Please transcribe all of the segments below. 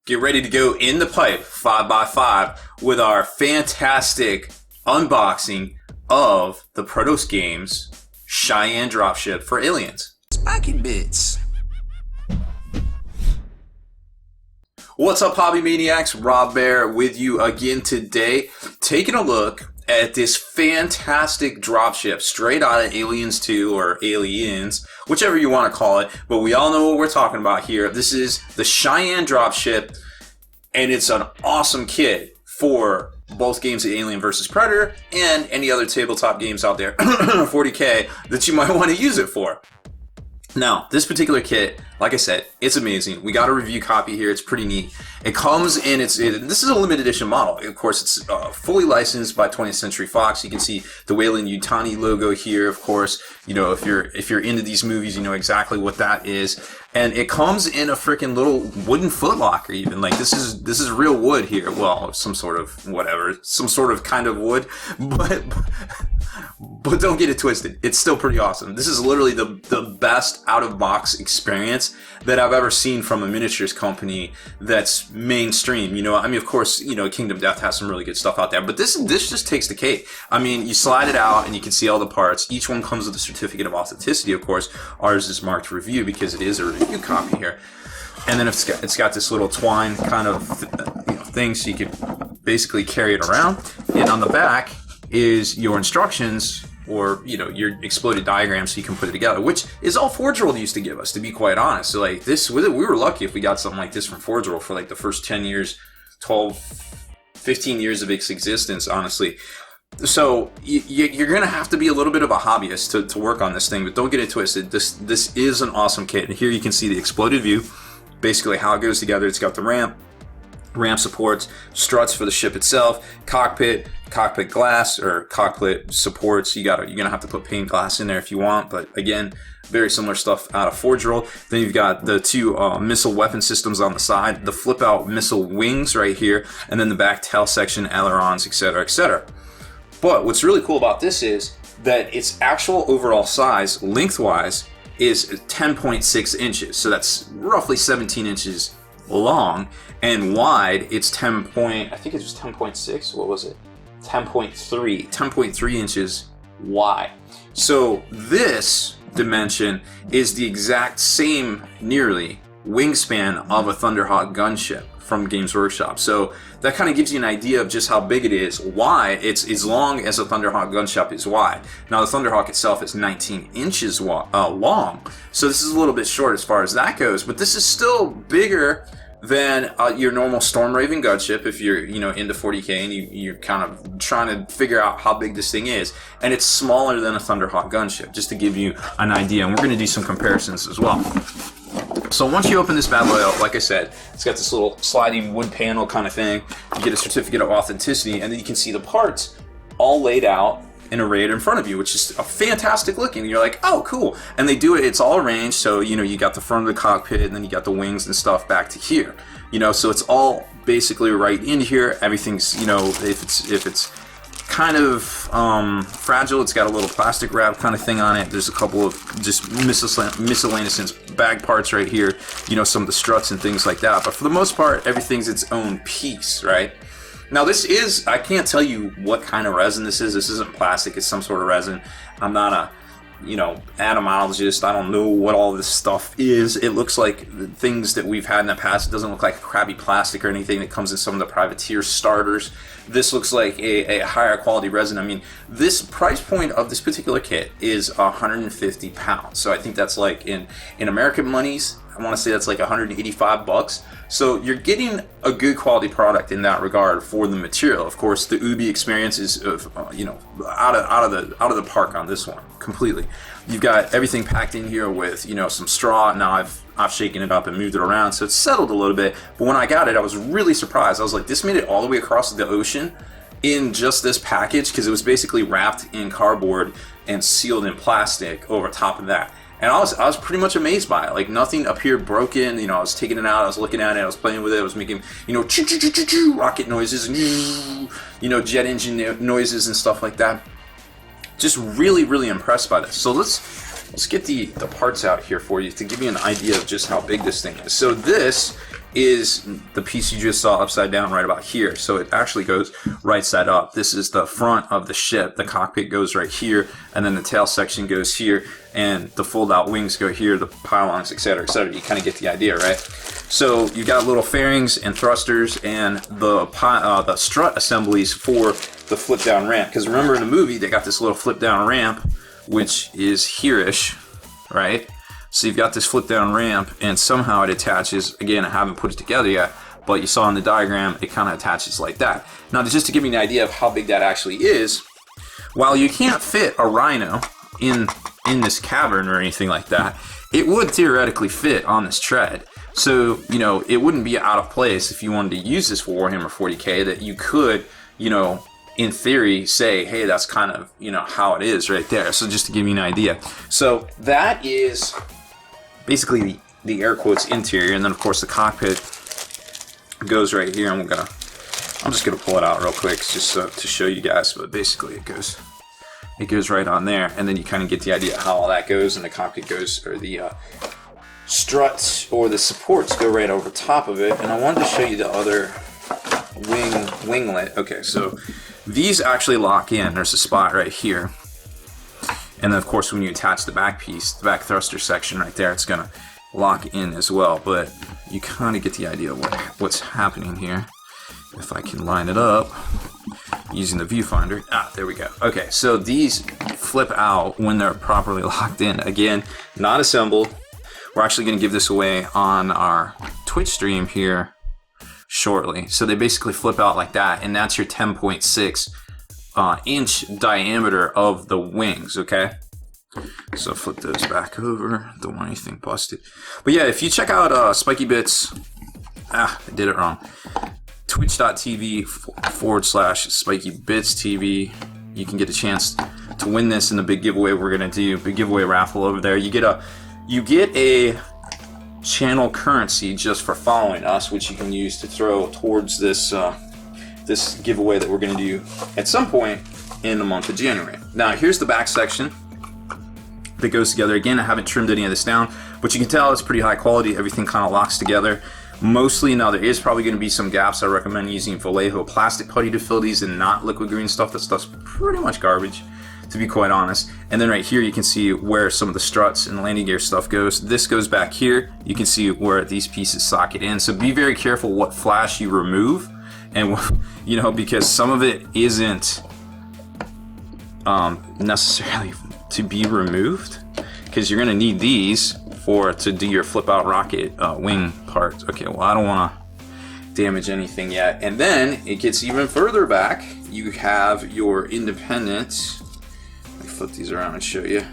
get ready to go in the pipe 5x5 with our fantastic unboxing of the Prodos Games Cheyenne Dropship for Aliens. Spiking bits. What's up, hobby maniacs? Rob Baer with you again today, taking a look at this fantastic dropship straight out of Aliens 2 or Aliens, whichever you want to call it, but we all know what we're talking about here. This is the Cheyenne dropship, and it's an awesome kit for both games of Alien vs. Predator and any other tabletop games out there, 40K, that you might want to use it for. Now, this particular kit, like I said, it's amazing. We got a review copy here. It's pretty neat. It comes in, this is a limited edition model. Of course, it's fully licensed by 20th Century Fox. You can see the Weyland-Yutani logo here, of course. You know, if you're into these movies, you know exactly what that is. And it comes in a freaking little wooden footlocker even. Like, this is real wood here. Well, some sort of kind of wood. But don't get it twisted. It's still pretty awesome. This is literally the best out-of-box experience that I've ever seen from a miniatures company that's mainstream. You know, I mean, of course, you know, Kingdom Death has some really good stuff out there, but this just takes the cake. I mean, you slide it out and you can see all the parts. Each one comes with a certificate of authenticity, of course. Ours is marked review because it is a review copy here. And then it's got this little twine kind of thing, so you can basically carry it around. And on the back is your instructions, or your exploded diagram, so you can put it together, which is all Forge World used to give us, to be quite honest. So like this, we were lucky if we got something like this from Forge World for like the first 10 years, 12, 15 years of its existence, honestly. So you're gonna have to be a little bit of a hobbyist to work on this thing, but don't get it twisted. This is an awesome kit. And here you can see the exploded view, basically how it goes together. It's got the ramp supports, struts for the ship itself, cockpit glass, or cockpit supports. You're gonna have to put pane glass in there if you want, but again, very similar stuff out of Forge World. Then you've got the two missile weapon systems on the side, the flip out missile wings right here, and then the back tail section, ailerons, etc., etc. But what's really cool about this is that its actual overall size, lengthwise, is 10.6 inches. So that's roughly 17 inches long, and wide it's 10.6. What was it? 10.3 inches wide. So this dimension is the exact same, nearly, wingspan of a Thunderhawk gunship from Games Workshop. So that kind of gives you an idea of just how big it is. Why it's as long as a Thunderhawk gunship is wide. Now the Thunderhawk itself is 19 inches long, so this is a little bit short as far as that goes, but this is still bigger than your normal Storm Raven gunship if you're into 40K and you're kind of trying to figure out how big this thing is. And it's smaller than a Thunderhawk gunship, just to give you an idea. And we're going to do some comparisons as well. So once you open this bad boy out, like I said, it's got this little sliding wood panel kind of thing. You get a certificate of authenticity, and then you can see the parts all laid out and arrayed in front of you, which is a fantastic looking. You're like, oh, cool. And they do it, it's all arranged, so you got the front of the cockpit, and then you got the wings and stuff back to here. So it's all basically right in here. Everything's, if it's kind of fragile, it's got a little plastic wrap kind of thing on it. There's a couple of just miscellaneous bag parts right here, some of the struts and things like that. But for the most part, everything's its own piece, right? Now this is, I can't tell you what kind of resin this is. This isn't plastic, it's some sort of resin. I'm not a, atomologist. I don't know what all this stuff is. It looks like things that we've had in the past. It doesn't look like a crappy plastic or anything that comes in some of the privateer starters. This looks like a higher quality resin. I mean, this price point of this particular kit is 150 pounds. So I think that's like in American monies, I want to say that's like 185 bucks. So you're getting a good quality product in that regard for the material. Of course, the Ubi experience is out of the park on this one completely. You've got everything packed in here with some straw. Now I've shaken it up and moved it around, so it's settled a little bit. But when I got it, I was really surprised. I was like, this made it all the way across the ocean in just this package, because it was basically wrapped in cardboard and sealed in plastic over top of that. And I was pretty much amazed by it. Like, nothing appeared broken. I was taking it out, I was looking at it, I was playing with it, I was making, rocket noises and, jet engine noises and stuff like that. Just really, really impressed by this. So let's get the parts out here for you to give you an idea of just how big this thing is. So this is the piece you just saw upside down right about here. So it actually goes right side up. This is the front of the ship. The cockpit goes right here, and then the tail section goes here, and the fold-out wings go here, the pylons, etc., etc. You kind of get the idea, right? So you got little fairings and thrusters and the strut assemblies for the flip-down ramp. Because remember in the movie, they got this little flip-down ramp, which is here-ish, right? So you've got this flip-down ramp, and somehow it attaches. Again, I haven't put it together yet, but you saw in the diagram, it kind of attaches like that. Now, just to give you an idea of how big that actually is, while you can't fit a Rhino in this cavern or anything like that, it would theoretically fit on this tread. So, you know, it wouldn't be out of place if you wanted to use this for Warhammer 40K, that you could, you know, in theory say, hey, that's kind of, you know, how it is right there. So just to give you an idea. So that is basically the air quotes interior, and then of course the cockpit goes right here, and I'm just gonna pull it out real quick just to show you guys, but basically it goes right on there, and then you kind of get the idea of how all that goes, and the cockpit goes, or the struts or the supports go right over top of it. And I wanted to show you the other winglet. Okay, so these actually lock in. There's a spot right here, and then of course when you attach the back piece, the back thruster section right there, it's gonna lock in as well. But you kind of get the idea of what's happening here. If I can line it up using the viewfinder. There we go. Okay, so these flip out when they're properly locked in. Again, not assembled. We're actually going to give this away on our Twitch stream here shortly. So they basically flip out like that, and that's your 10.6 inch diameter of the wings, okay? So flip those back over. Don't want anything busted. But yeah, if you check out Spiky Bits, I did it wrong. Twitch.tv/SpikyBitsTV. You can get a chance to win this in the big giveaway we're going to do. Big giveaway raffle over there. You get a channel currency just for following us, which you can use to throw towards this this giveaway that we're going to do at some point in the month of January. Now, here's the back section that goes together. Again, I haven't trimmed any of this down, but you can tell it's pretty high quality. Everything kind of locks together. Mostly, now there is probably going to be some gaps. I recommend using Vallejo plastic putty to fill these and not liquid green stuff. That stuff's pretty much garbage, to be quite honest. And then right here you can see where some of the struts and landing gear stuff goes. This goes back here. You can see where these pieces socket in. So be very careful what flash you remove, and you know, because some of it isn't necessarily to be removed, because you're going to need these to do your flip out rocket wing parts. Okay, well, I don't want to damage anything yet. And then it gets even further back. You have your independent. Let me flip these around and show you.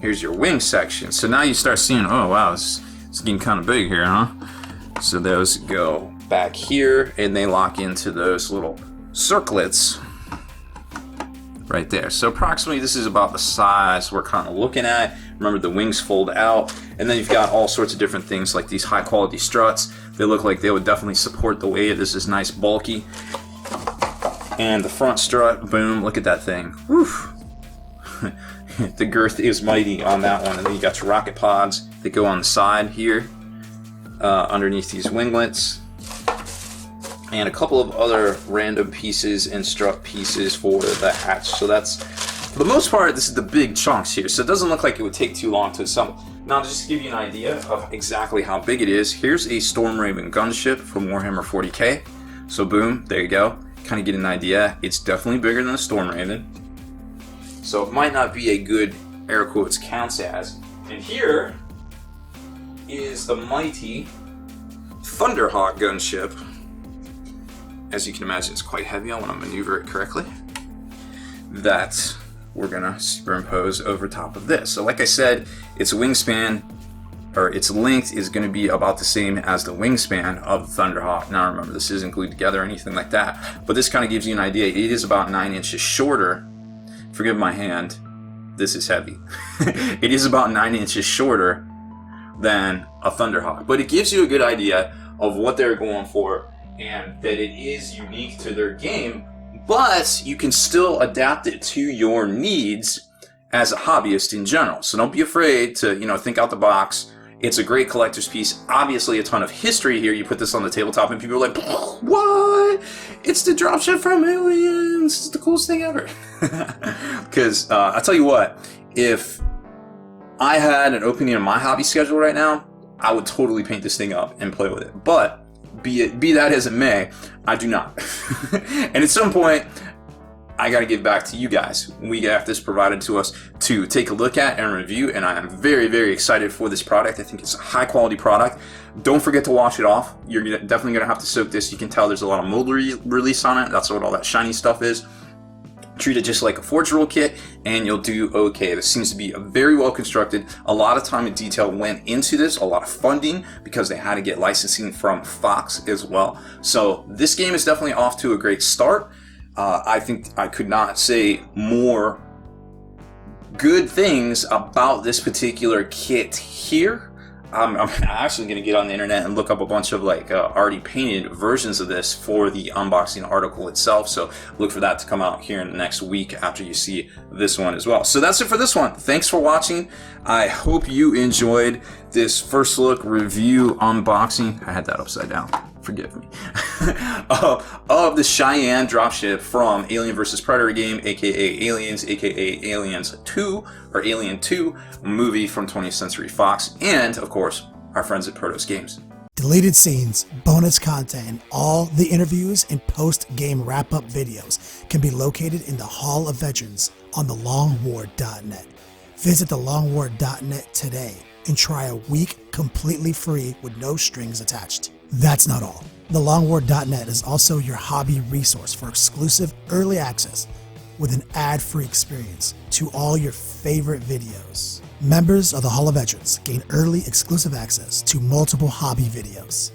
Here's your wing section. So now you start seeing, oh wow, it's getting kind of big here, huh? So those go back here, and they lock into those little circlets right there. So approximately this is about the size we're kind of looking at. Remember, the wings fold out, and then you've got all sorts of different things like these high quality struts. They look like they would definitely support the weight. This is nice bulky. And the front strut, boom, look at that thing. Whew. The girth is mighty on that one. And then you got your rocket pods that go on the side here, underneath these winglets. And a couple of other random pieces and strut pieces for the hatch. So that's, for the most part, this is the big chunks here. So it doesn't look like it would take too long to assemble. Now, just to give you an idea of exactly how big it is, here's a Storm Raven gunship from Warhammer 40K. So boom, there you go. Kind of get an idea. It's definitely bigger than a Storm Raven. So it might not be a good, air quotes, counts as. And here is the mighty Thunderhawk gunship. As you can imagine, it's quite heavy. I want to maneuver it correctly. That we're gonna superimpose over top of this. So like I said, its wingspan, or its length, is going to be about the same as the wingspan of the Thunderhawk. Now remember, this isn't glued together or anything like that, but this kind of gives you an idea. It is about 9 inches shorter. Forgive my hand, this is heavy. It is about 9 inches shorter than a Thunderhawk, but it gives you a good idea of what they're going for, and that it is unique to their game, but you can still adapt it to your needs as a hobbyist in general. So don't be afraid to, think out the box It's a great collector's piece. Obviously, a ton of history here. You put this on the tabletop, and people are like, "What? It's the dropship from Aliens. It's the coolest thing ever." Because I tell you what, if I had an opening in my hobby schedule right now, I would totally paint this thing up and play with it. But be that as it may, I do not. And at some point, I got to give back to you guys. We got this provided to us to take a look at and review, and I am very, very excited for this product. I think it's a high quality product. Don't forget to wash it off. You're definitely going to have to soak this. You can tell there's a lot of mold release on it. That's what all that shiny stuff is. Treat it just like a Forge Roll kit and you'll do okay. This seems to be a very well constructed. A lot of time and detail went into this, a lot of funding, because they had to get licensing from Fox as well. So this game is definitely off to a great start. I think I could not say more good things about this particular kit here. I'm actually going to get on the internet and look up a bunch of already painted versions of this for the unboxing article itself. So look for that to come out here in the next week after you see this one as well. So that's it for this one. Thanks for watching. I hope you enjoyed this first look review unboxing. I had that upside down. Forgive me. Of the Cheyenne dropship from Alien vs. Predator game, aka Aliens, aka Aliens 2, or Alien 2 movie from 20th Century Fox, and of course, our friends at Prodos Games. Deleted scenes, bonus content, and all the interviews and post-game wrap-up videos can be located in the Hall of Veterans on thelongwar.net. Visit thelongwar.net today and try a week completely free with no strings attached. That's not all. TheLongWar.net is also your hobby resource for exclusive early access with an ad-free experience to all your favorite videos. Members of the Hall of Veterans gain early exclusive access to multiple hobby videos.